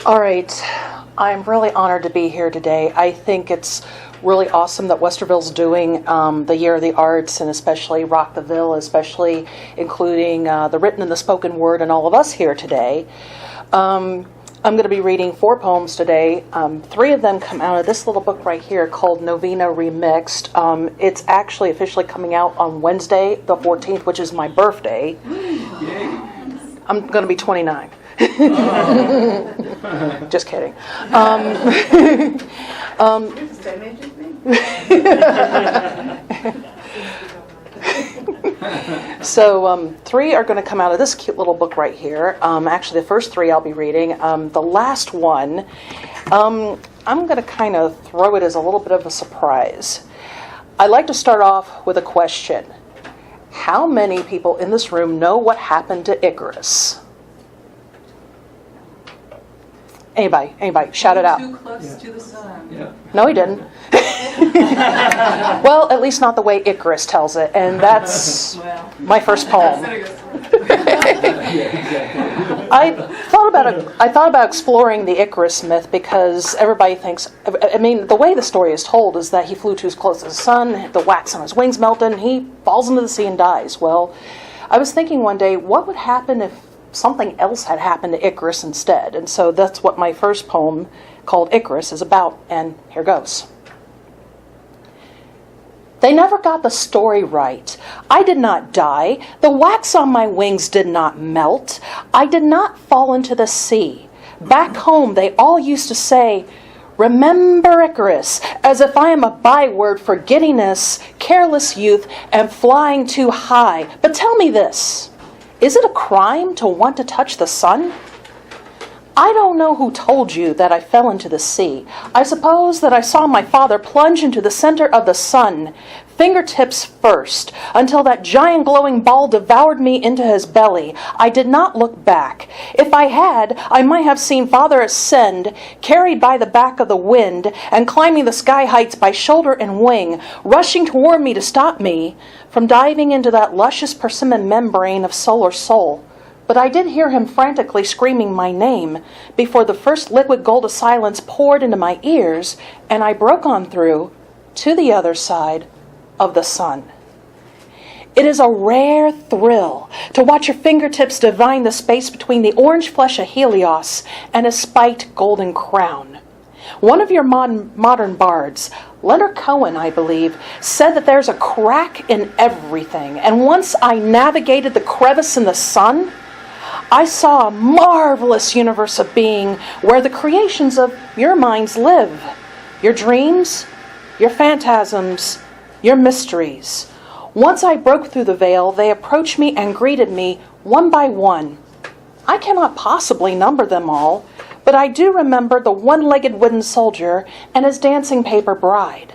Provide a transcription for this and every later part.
All right, I'm really honored to be here today. I think it's really awesome that Westerville's doing the Year of the Arts, and especially Rock the Ville, especially including the written and the spoken word and all of us here today. I'm going to be reading 4 poems today. 3 of them come out of this little book right here called Novena Remixed. It's actually officially coming out on Wednesday, the 14th, which is my birthday. Yay. I'm going to be 29. Just kidding. So 3 are going to come out of this cute little book right here. Actually, the first 3 I'll be reading. The last one, I'm going to kind of throw it as a little bit of a surprise. I'd like to start off with a question. How many people in this room know what happened to Icarus? Anybody, shout it out. Too close to the sun. Yeah. No, he didn't. Well, at least not the way Icarus tells it, and that's my first poem. I thought about exploring the Icarus myth because everybody thinks, I mean, the way the story is told is that he flew too close to the sun, the wax on his wings melted, and he falls into the sea and dies. Well, I was thinking one day, what would happen if something else had happened to Icarus instead? And so that's what my first poem called Icarus is about, and here goes. They never got the story right. I did not die. The wax on my wings did not melt. I did not fall into the sea. Back home, they all used to say, "Remember Icarus," as if I am a byword for giddiness, careless youth, and flying too high. But tell me this. Is it a crime to want to touch the sun? I don't know who told you that I fell into the sea. I suppose that I saw my father plunge into the center of the sun, fingertips first, until that giant glowing ball devoured me into his belly. I did not look back. If I had, I might have seen father ascend, carried by the back of the wind, and climbing the sky heights by shoulder and wing, rushing toward me to stop me from diving into that luscious persimmon membrane of solar soul. But I did hear him frantically screaming my name before the first liquid gold of silence poured into my ears, and I broke on through to the other side of the sun. It is a rare thrill to watch your fingertips divine the space between the orange flesh of Helios and his spiked golden crown. One of your modern bards, Leonard Cohen, I believe, said that there's a crack in everything, and once I navigated the crevice in the sun, I saw a marvelous universe of being where the creations of your minds live. Your dreams, your phantasms, your mysteries. Once I broke through the veil, they approached me and greeted me one by one. I cannot possibly number them all, but I do remember the one-legged wooden soldier and his dancing paper bride.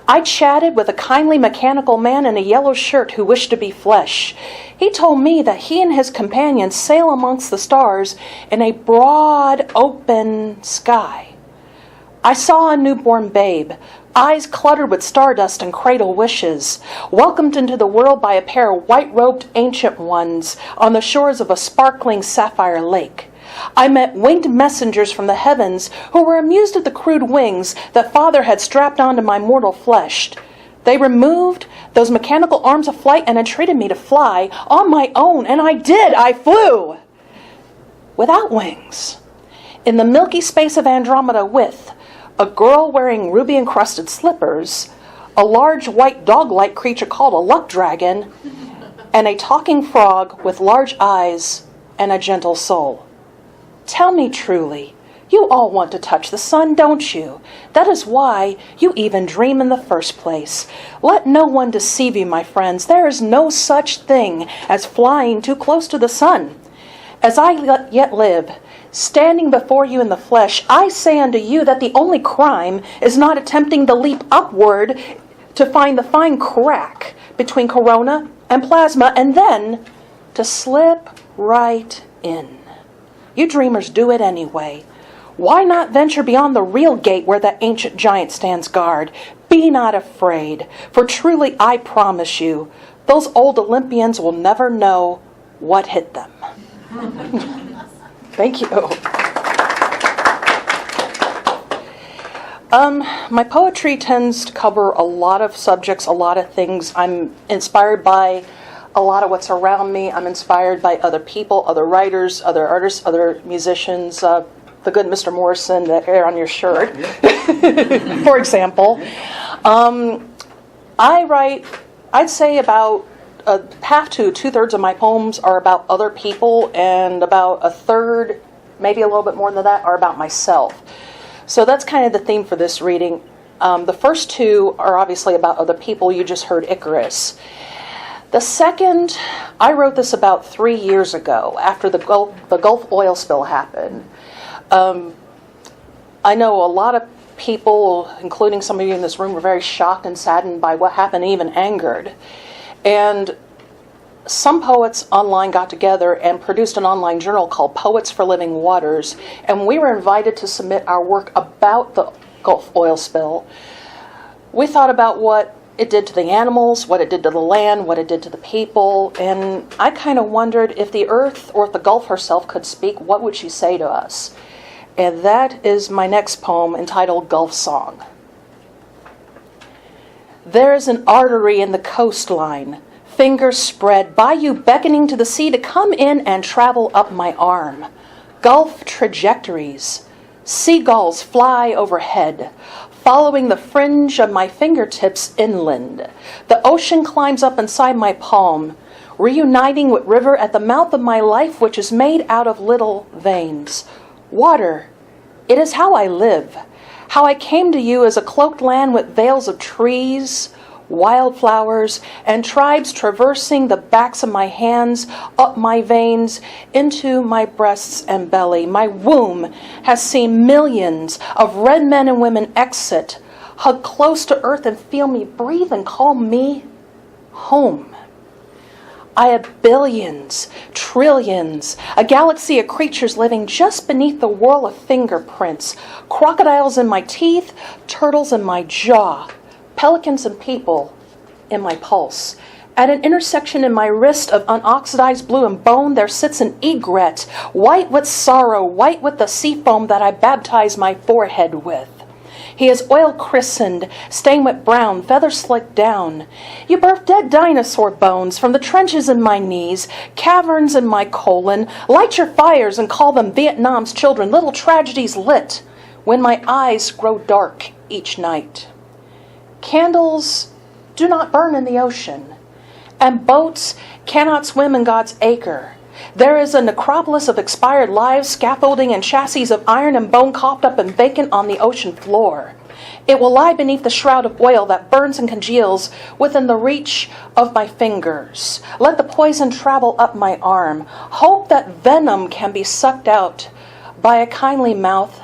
I chatted with a kindly mechanical man in a yellow shirt who wished to be flesh. He told me that he and his companions sail amongst the stars in a broad, open sky. I saw a newborn babe, eyes cluttered with stardust and cradle wishes, welcomed into the world by a pair of white-robed ancient ones on the shores of a sparkling sapphire lake. I met winged messengers from the heavens who were amused at the crude wings that Father had strapped onto my mortal flesh. They removed those mechanical arms of flight and entreated me to fly on my own, and I did. I flew without wings in the milky space of Andromeda with a girl wearing ruby-encrusted slippers, a large white dog-like creature called a luck dragon, and a talking frog with large eyes and a gentle soul. Tell me truly, you all want to touch the sun, don't you? That is why you even dream in the first place. Let no one deceive you, my friends. There is no such thing as flying too close to the sun. As I yet live, standing before you in the flesh, I say unto you that the only crime is not attempting to leap upward to find the fine crack between corona and plasma, and then to slip right in. You dreamers do it anyway. Why not venture beyond the real gate where that ancient giant stands guard? Be not afraid, for truly I promise you, those old Olympians will never know what hit them. Thank you. My poetry tends to cover a lot of subjects, a lot of things. I'm inspired by a lot of what's around me. I'm inspired by other people, other writers, other artists, other musicians. The good Mr. Morrison, the hair on your shirt, for example. I write, I'd say about half to two-thirds of my poems are about other people, and about a third, maybe a little bit more than that, are about myself. So that's kind of the theme for this reading. The first two are obviously about other people. You just heard Icarus. The second, I wrote this about 3 years ago, after the Gulf oil spill happened. I know a lot of people, including some of you in this room, were very shocked and saddened by what happened, even angered. And some poets online got together and produced an online journal called Poets for Living Waters, and we were invited to submit our work about the Gulf oil spill. We thought about what it did to the animals, what it did to the land, what it did to the people, and I kind of wondered if the earth or if the Gulf herself could speak, what would she say to us? And that is my next poem, entitled Gulf Song. There is an artery in the coastline, fingers spread, bayou beckoning to the sea to come in and travel up my arm. Gulf trajectories, seagulls fly overhead, following the fringe of my fingertips inland. The ocean climbs up inside my palm, reuniting with river at the mouth of my life, which is made out of little veins. Water, it is how I live, how I came to you as a cloaked land with veils of trees, wildflowers, and tribes traversing the backs of my hands, up my veins, into my breasts and belly. My womb has seen millions of red men and women exit, hug close to earth and feel me breathe and call me home. I have billions, trillions, a galaxy of creatures living just beneath the whirl of fingerprints, crocodiles in my teeth, turtles in my jaw, pelicans and people in my pulse. At an intersection in my wrist of unoxidized blue and bone, there sits an egret, white with sorrow, white with the sea foam that I baptize my forehead with. He is oil christened, stained with brown, feathers slicked down. You birthed dead dinosaur bones from the trenches in my knees, caverns in my colon. Light your fires and call them Vietnam's children, little tragedies lit when my eyes grow dark each night. Candles do not burn in the ocean, and boats cannot swim in God's acre. There is a necropolis of expired lives, scaffolding and chassis of iron and bone copped up and vacant on the ocean floor. It will lie beneath the shroud of oil that burns and congeals within the reach of my fingers. Let the poison travel up my arm. Hope that venom can be sucked out by a kindly mouth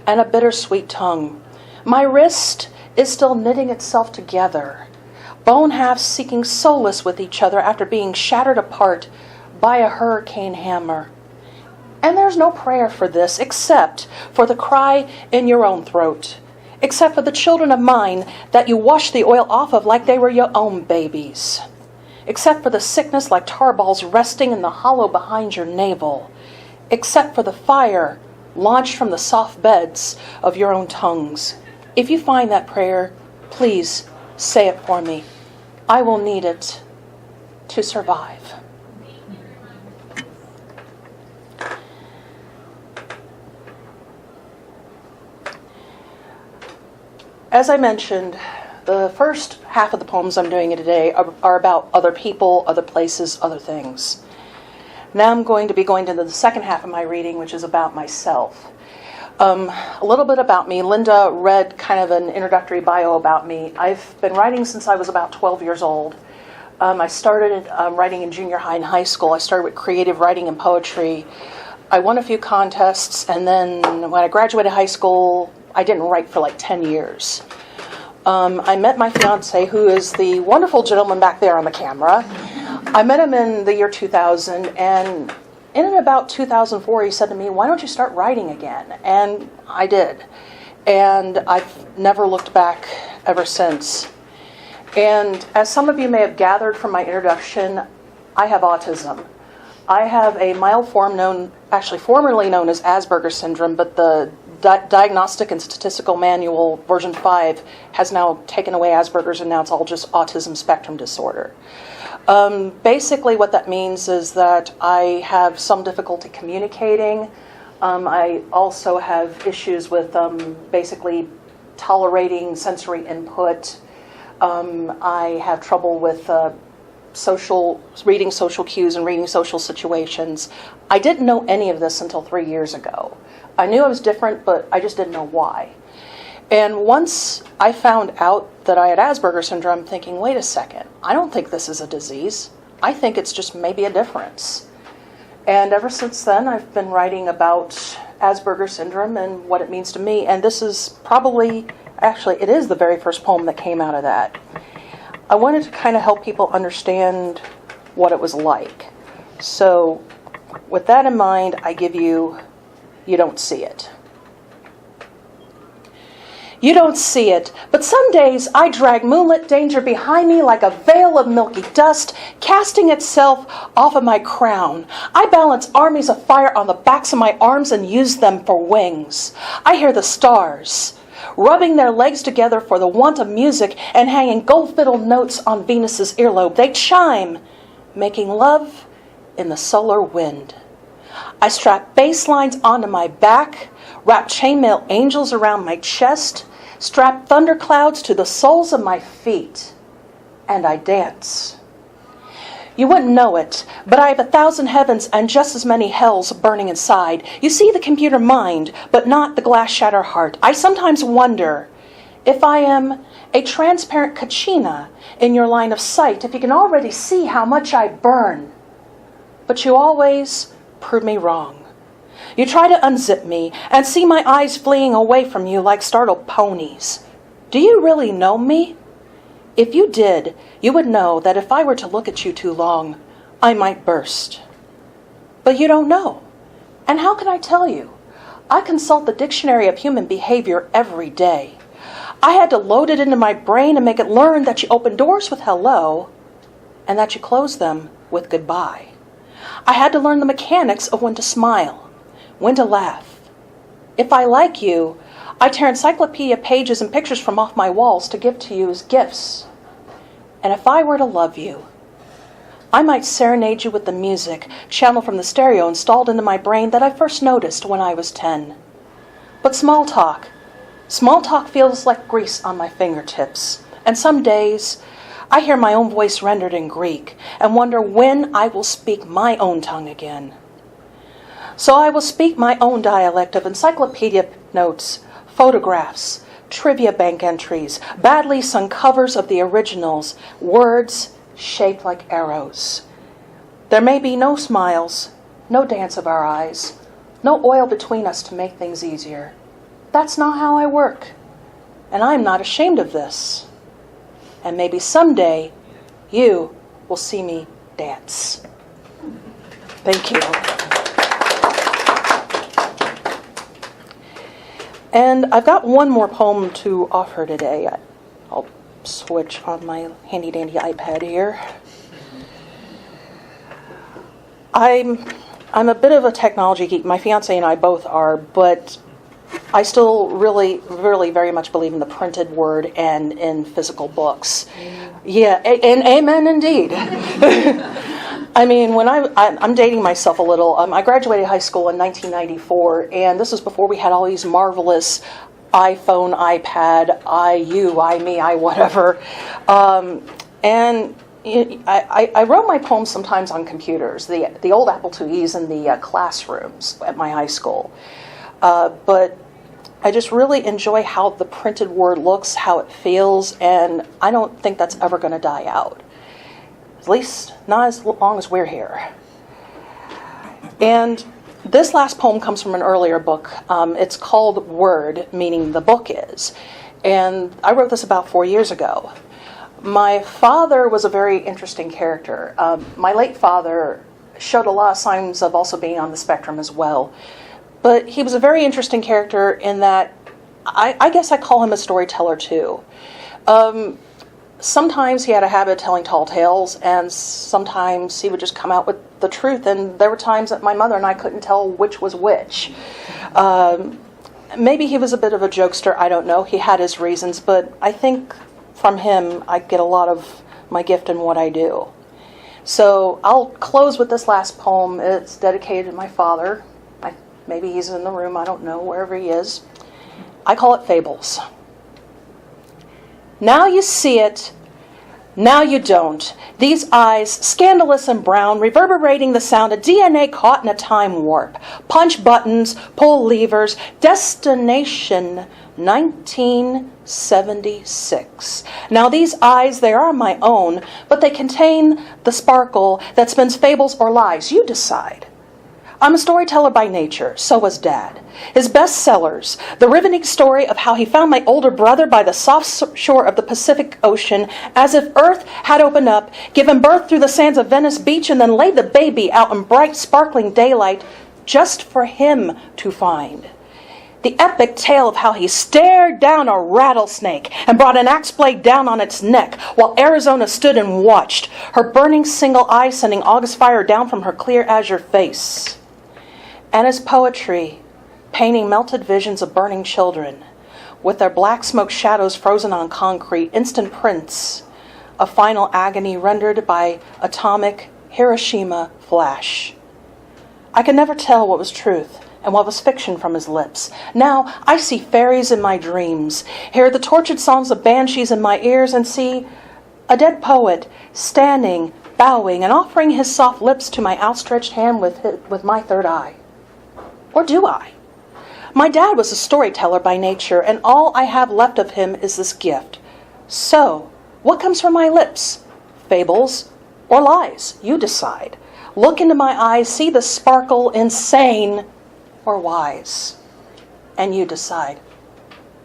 and a bittersweet tongue. My wrist is still knitting itself together, bone halves seeking solace with each other after being shattered apart by a hurricane hammer. And there's no prayer for this except for the cry in your own throat, except for the children of mine that you wash the oil off of like they were your own babies, except for the sickness like tar balls resting in the hollow behind your navel, except for the fire launched from the soft beds of your own tongues. If you find that prayer, please say it for me. I will need it to survive. As I mentioned, the first half of the poems I'm doing today are about other people, other places, other things. Now I'm going to be going into the second half of my reading, which is about myself. A little bit about me. Linda read kind of an introductory bio about me. I've been writing since I was about 12 years old. I started writing in junior high and high school. I started with creative writing and poetry. I won a few contests, and then when I graduated high school, I didn't write for like 10 years. I met my fiance, who is the wonderful gentleman back there on the camera. I met him in the year 2000, and in about 2004, he said to me, "Why don't you start writing again?" And I did. And I've never looked back ever since. And as some of you may have gathered from my introduction, I have autism. I have a mild form formerly known as Asperger's syndrome, but the Diagnostic and Statistical Manual version 5 has now taken away Asperger's, and now it's all just autism spectrum disorder. Basically what that means is that I have some difficulty communicating. I also have issues with basically tolerating sensory input. I have trouble with reading social cues and reading social situations. I didn't know any of this until 3 years ago. I knew I was different, but I just didn't know why. And once I found out that I had Asperger's syndrome, I'm thinking, wait a second, I don't think this is a disease. I think it's just maybe a difference. And ever since then, I've been writing about Asperger's syndrome and what it means to me. And this is it is the very first poem that came out of that. I wanted to kind of help people understand what it was like. So with that in mind, I give you You Don't See It. You don't see it, but some days I drag moonlit danger behind me like a veil of milky dust, casting itself off of my crown. I balance armies of fire on the backs of my arms and use them for wings. I hear the stars rubbing their legs together for the want of music and hanging gold fiddle notes on Venus's earlobe. They chime, making love in the solar wind. I strap bass lines onto my back, wrap chainmail angels around my chest, strap thunderclouds to the soles of my feet, and I dance. You wouldn't know it, but I have 1,000 heavens and just as many hells burning inside. You see the computer mind, but not the glass shatter heart. I sometimes wonder if I am a transparent kachina in your line of sight, if you can already see how much I burn. But you always prove me wrong. You try to unzip me and see my eyes fleeing away from you like startled ponies. Do you really know me? If you did, you would know that if I were to look at you too long, I might burst. But you don't know. And how can I tell you? I consult the dictionary of human behavior every day. I had to load it into my brain and make it learn that you open doors with hello and that you close them with goodbye. I had to learn the mechanics of when to smile, when to laugh. If I like you, I tear encyclopedia pages and pictures from off my walls to give to you as gifts. And if I were to love you, I might serenade you with the music channeled from the stereo installed into my brain that I first noticed when I was 10. But small talk feels like grease on my fingertips. And some days, I hear my own voice rendered in Greek and wonder when I will speak my own tongue again. So I will speak my own dialect of encyclopedia notes, photographs, trivia bank entries, badly sung covers of the originals, words shaped like arrows. There may be no smiles, no dance of our eyes, no oil between us to make things easier. That's not how I work, and I'm not ashamed of this. And maybe someday you will see me dance. Thank you. And I've got one more poem to offer today. I'll switch on my handy dandy iPad here. I'm a bit of a technology geek. My fiance and I both are, but I still really, really very much believe in the printed word and in physical books. Yeah, and amen indeed. I mean, when I'm dating myself a little. I graduated high school in 1994, and this was before we had all these marvelous iPhone, iPad, you, I, me, I, whatever. And I wrote my poems sometimes on computers, the old Apple IIes in the classrooms at my high school. But I just really enjoy how the printed word looks, how it feels, and I don't think that's ever going to die out. At least not as long as we're here. And this last poem comes from an earlier book. It's called Word, meaning the book is. And I wrote this about 4 years ago. My father was a very interesting character. My late father showed a lot of signs of also being on the spectrum as well. But he was a very interesting character in that I guess I call him a storyteller too. Sometimes he had a habit of telling tall tales, and sometimes he would just come out with the truth, and there were times that my mother and I couldn't tell which was which. Maybe he was a bit of a jokester, I don't know. He had his reasons, but I think from him I get a lot of my gift in what I do. So I'll close with this last poem. It's dedicated to my father. Maybe he's in the room, I don't know, wherever he is. I call it Fables. Now you see it, now you don't. These eyes, scandalous and brown, reverberating the sound of DNA caught in a time warp. Punch buttons, pull levers, destination 1976. Now these eyes, they are my own, but they contain the sparkle that spins fables or lies. You decide. I'm a storyteller by nature, so was Dad. His bestsellers, the riveting story of how he found my older brother by the soft shore of the Pacific Ocean, as if Earth had opened up, given birth through the sands of Venice Beach, and then laid the baby out in bright, sparkling daylight just for him to find. The epic tale of how he stared down a rattlesnake and brought an axe blade down on its neck while Arizona stood and watched, her burning single eye sending August fire down from her clear azure face. And his poetry, painting melted visions of burning children, with their black smoke shadows frozen on concrete, instant prints of final agony rendered by atomic Hiroshima flash. I could never tell what was truth and what was fiction from his lips. Now I see fairies in my dreams, hear the tortured songs of banshees in my ears, and see a dead poet standing, bowing, and offering his soft lips to my outstretched hand with my third eye. Or do I? My dad was a storyteller by nature, and all I have left of him is this gift. So, what comes from my lips? Fables or lies? You decide. Look into my eyes, see the sparkle, insane or wise. And you decide.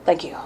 Thank you.